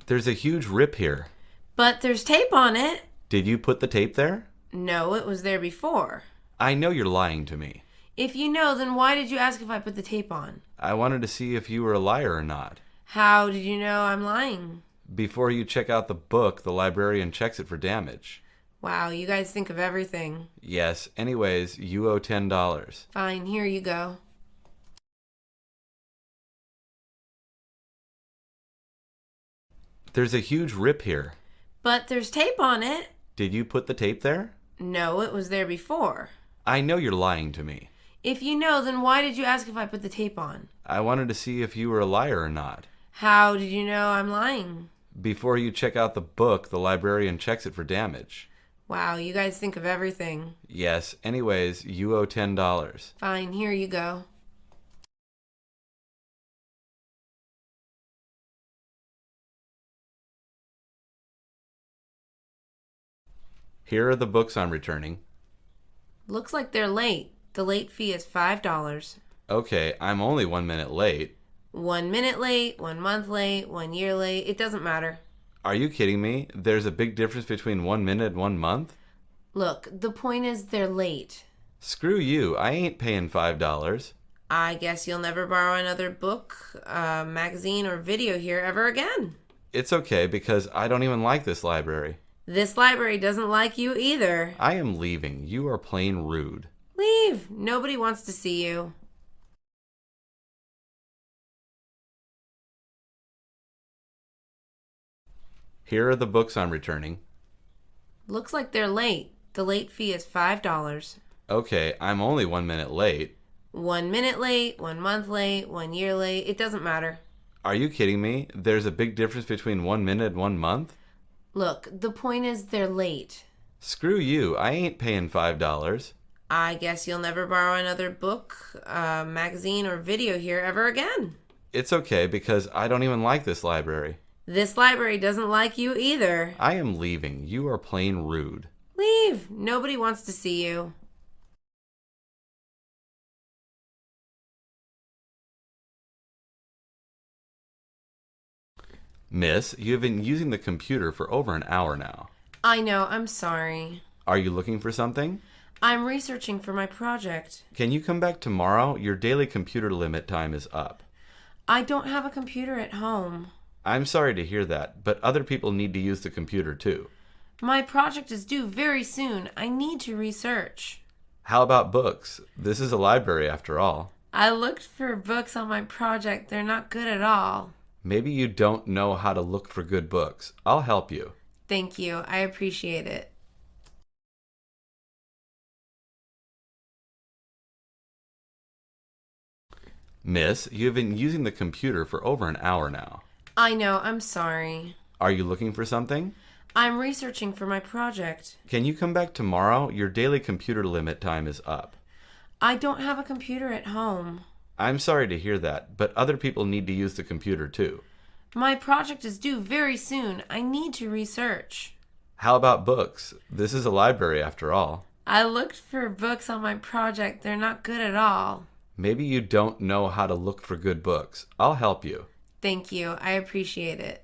There's a huge rip here. But there's tape on it. Did you put the tape there? No, it was there before. I know you're lying to me. If you know, then why did you ask if I put the tape on? I wanted to see if you were a liar or not. How did you know I'm lying? Before you check out the book, the librarian checks it for damage. Wow, you guys think of everything. Yes, anyways, you owe $10. Fine, here you go. There's a huge rip here. But there's tape on it. Did you put the tape there? No, it was there before. I know you're lying to me. If you know, then why did you ask if I put the tape on? I wanted to see if you were a liar or not. How did you know I'm lying? Before you check out the book, the librarian checks it for damage. Wow, you guys think of everything. Yes, anyways, you owe $10. Fine, here you go. Here are the books I'm returning. Looks like they're late. The late fee is $5. Okay, I'm only 1 minute late. 1 minute late, 1 month late, 1 year late. It doesn't matter. Are you kidding me? There's a big difference between 1 minute and 1 month? Look, the point is they're late. Screw you, I ain't paying $5. I guess you'll never borrow another book, magazine, or video here ever again. It's okay because I don't even like this library. This library doesn't like you either. I am leaving. You are plain rude. Leave. Nobody wants to see you. Here are the books I'm returning. Looks like they're late. The late fee is $5. Okay, I'm only 1 minute late. 1 minute late, 1 month late, 1 year late. It doesn't matter. Are you kidding me? There's a big difference between 1 minute and 1 month? Look, the point is they're late. Screw you, I ain't paying $5. I guess you'll never borrow another book, magazine, or video here ever again. It's okay because I don't even like this library. This library doesn't like you either. I am leaving. You are plain rude. Leave. Nobody wants to see you. Miss, you have been using the computer for over an hour now. I know, I'm sorry. Are you looking for something? I'm researching for my project. Can you come back tomorrow? Your daily computer limit time is up. I don't have a computer at home. I'm sorry to hear that, but other people need to use the computer too. My project is due very soon. I need to research. How about books? This is a library after all. I looked for books on my project. They're not good at all. Maybe you don't know how to look for good books. I'll help you. Thank you. I appreciate it. Miss, you have been using the computer for over an hour now. I know, I'm sorry. Are you looking for something? I'm researching for my project. Can you come back tomorrow? Your daily computer limit time is up. I don't have a computer at home. I'm sorry to hear that, but other people need to use the computer too. My project is due very soon. I need to research. How about books? This is a library after all. I looked for books on my project. They're not good at all. Maybe you don't know how to look for good books. I'll help you. Thank you. I appreciate it.